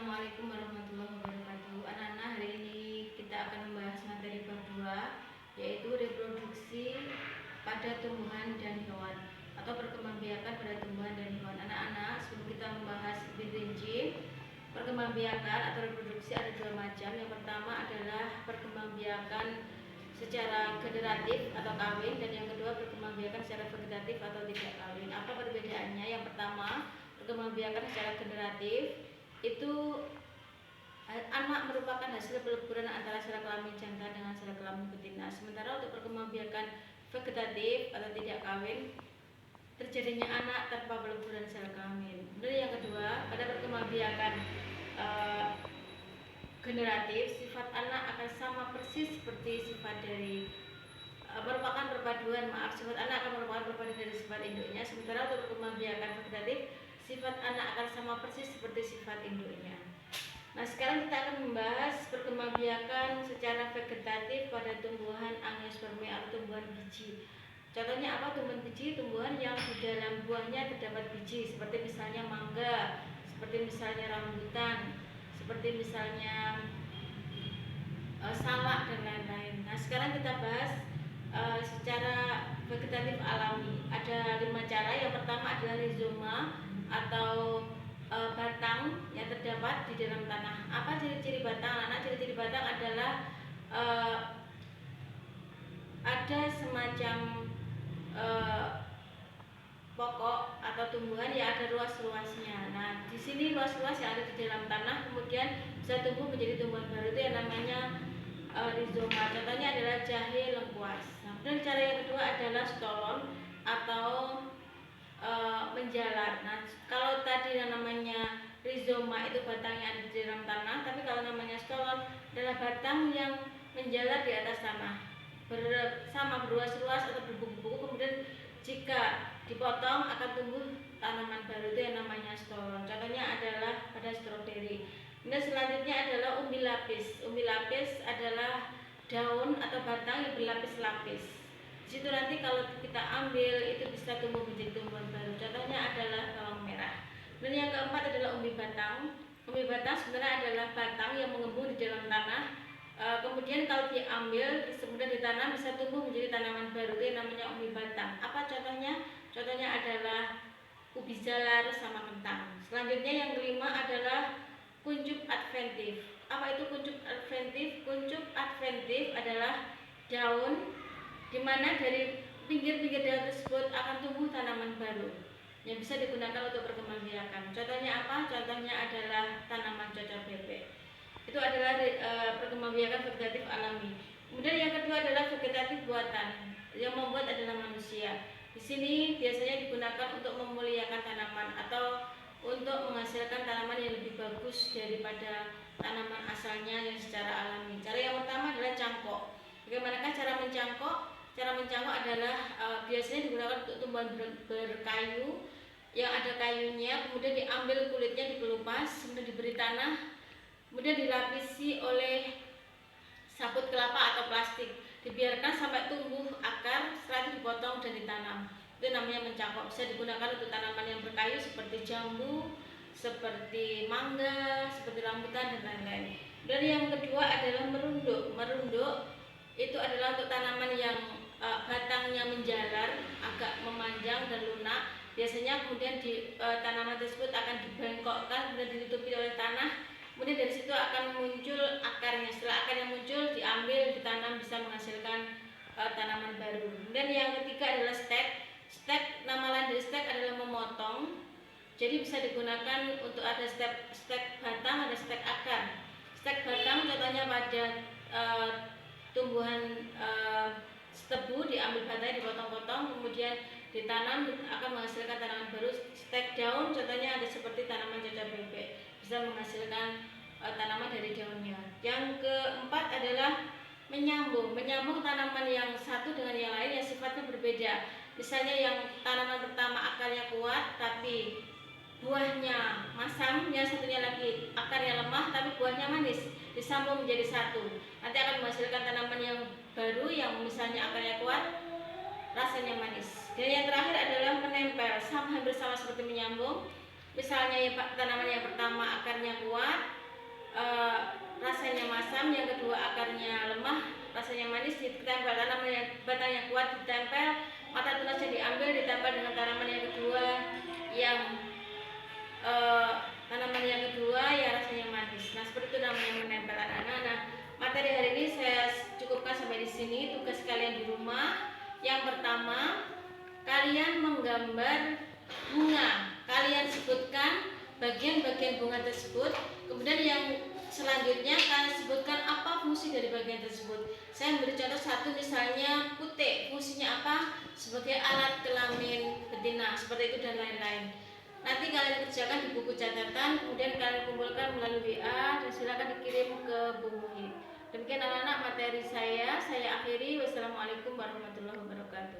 Assalamualaikum warahmatullahi wabarakatuh. Anak-anak, hari ini kita akan membahas materi bab 2, yaitu reproduksi pada tumbuhan dan hewan atau perkembangbiakan pada tumbuhan dan hewan. Anak-anak, sebelum kita membahas lebih rinci, perkembangbiakan atau reproduksi ada dua macam. Yang pertama adalah perkembangbiakan secara generatif atau kawin, dan yang kedua perkembangbiakan secara vegetatif atau tidak kawin. Apa perbedaannya? Yang pertama, perkembangbiakan secara generatif itu anak merupakan hasil peleburan antara sel kelamin jantan dengan sel kelamin betina. Sementara untuk perkembangbiakan vegetatif atau tidak kawin, terjadinya anak tanpa peleburan sel kelamin. Kemudian yang kedua, pada perkembangbiakan generatif, sifat anak akan sama persis seperti sifat dari merupakan perpaduan sifat anak akan merupakan perpaduan dari sifat induknya. Sementara untuk perkembangbiakan vegetatif, sifat anak akan sama persis seperti sifat induknya. Nah, sekarang kita akan membahas perkembangbiakan secara vegetatif pada tumbuhan angiospermae atau tumbuhan biji. Contohnya apa? Tumbuhan biji, tumbuhan yang di dalam buahnya terdapat biji, seperti misalnya mangga, seperti misalnya rambutan, seperti misalnya salak dan lain-lain. Nah, sekarang kita bahas secara vegetatif alami. Ada 5 cara. Yang pertama adalah rizoma atau batang yang terdapat di dalam tanah. Apa ciri-ciri batang? Anak, ciri-ciri batang adalah ada semacam pokok atau tumbuhan yang ada ruas-ruasnya. Nah, di sini ruas-ruas yang ada di dalam tanah kemudian bisa tumbuh menjadi tumbuhan baru, itu yang namanya rizoma. Contohnya adalah jahe lengkuas. Nah, kemudian cara yang kedua adalah stolon atau menjalar. Nah, kalau tadi yang namanya rizoma itu batangnya ada di dalam tanah, tapi kalau namanya stolon adalah batang yang menjalar di atas tanah, bersama beruas-ruas atau berbuku-buku, kemudian jika dipotong akan tumbuh tanaman baru, itu yang namanya stolon. Contohnya adalah pada stroberi. Kemudian selanjutnya adalah umbi lapis. Umbi lapis adalah daun atau batang yang berlapis-lapis. Di situ nanti kalau kita ambil itu bisa tumbuh menjadi tumbuhan baru. Contohnya adalah bawang merah. Dan yang keempat adalah umbi batang. Umbi batang sebenarnya adalah batang yang mengembung di dalam tanah. Kemudian kalau diambil kemudian ditanam bisa tumbuh menjadi tanaman baru, itu namanya umbi batang. Apa contohnya? Contohnya adalah ubi jalar sama kentang. Selanjutnya yang kelima adalah kuncup adventif. Apa itu kuncup adventif? Kuncup adventif adalah daun di mana dari pinggir-pinggir daun tersebut akan tumbuh tanaman baru yang bisa digunakan untuk perkembangbiakan. Contohnya apa? Contohnya adalah tanaman cocor bebek. Itu adalah perkembangbiakan vegetatif alami. Kemudian yang kedua adalah vegetatif buatan. Yang membuat adalah manusia. Di sini biasanya digunakan untuk memuliakan tanaman atau untuk menghasilkan tanaman yang lebih bagus daripada tanaman asalnya yang secara alami. Cara yang pertama adalah cangkok. Bagaimanakah cara mencangkok? Cara mencangkok adalah biasanya digunakan untuk tumbuhan berkayu yang ada kayunya, kemudian diambil kulitnya, dikelupas, kemudian diberi tanah, kemudian dilapisi oleh sabut kelapa atau plastik, dibiarkan sampai tumbuh akar, setelah itu dipotong dan ditanam. Itu namanya mencangkok. Bisa digunakan untuk tanaman yang berkayu seperti jambu, seperti mangga, seperti rambutan dan lain-lain. Dan yang kedua adalah merunduk. Merunduk itu adalah untuk tanaman yang batangnya menjalar, agak memanjang dan lunak. Biasanya kemudian tanaman tersebut akan dibengkokkan dan ditutupi oleh tanah. Kemudian dari situ akan muncul akarnya. Setelah akar yang muncul diambil, ditanam, bisa menghasilkan tanaman baru. Kemudian yang ketiga adalah stek. Stek, nama lain dari stek adalah memotong. Jadi bisa digunakan untuk ada stek batang, ada stek akar. Stek batang contohnya pada tumbuhan tebu, diambil batangnya, dipotong-potong, kemudian ditanam, akan menghasilkan tanaman baru. Stek daun contohnya ada seperti tanaman cocor bebek, bisa menghasilkan tanaman dari daunnya. Yang keempat adalah menyambung. Menyambung tanaman yang satu dengan yang lain yang sifatnya berbeda. Misalnya yang tanaman pertama akarnya kuat tapi buahnya masam, yang satunya lagi akarnya lemah tapi buahnya manis, disambung menjadi satu. Nanti akan menghasilkan tanaman yang baru yang misalnya akarnya kuat, rasanya manis. Dan yang terakhir adalah menempel, hampir sama seperti menyambung. Misalnya tanaman yang pertama akarnya kuat, eh, rasanya masam, yang kedua akarnya lemah, rasanya manis, ditempel tanaman yang batangnya kuat, ditempel mata tunasnya diambil, ditempel dengan tanaman yang kedua yang tanaman yang kedua ya rasanya manis. Nah, seperti itu namanya menempel anak-anak. Nah, materi hari ini saya cukupkan sampai di sini. Tugas kalian di rumah yang pertama, kalian menggambar bunga. Kalian sebutkan bagian-bagian bunga tersebut. Kemudian yang selanjutnya kalian sebutkan apa fungsi dari bagian tersebut. Saya memberi contoh satu, misalnya putik, fungsinya apa? Sebagai alat kelamin betina, seperti itu dan lain-lain. Nanti kalian kerjakan di buku catatan, kemudian kalian kumpulkan melalui WA dan silakan dikirim ke Bu Muhi. Demikian anak-anak materi saya akhiri. Wassalamualaikum warahmatullahi wabarakatuh.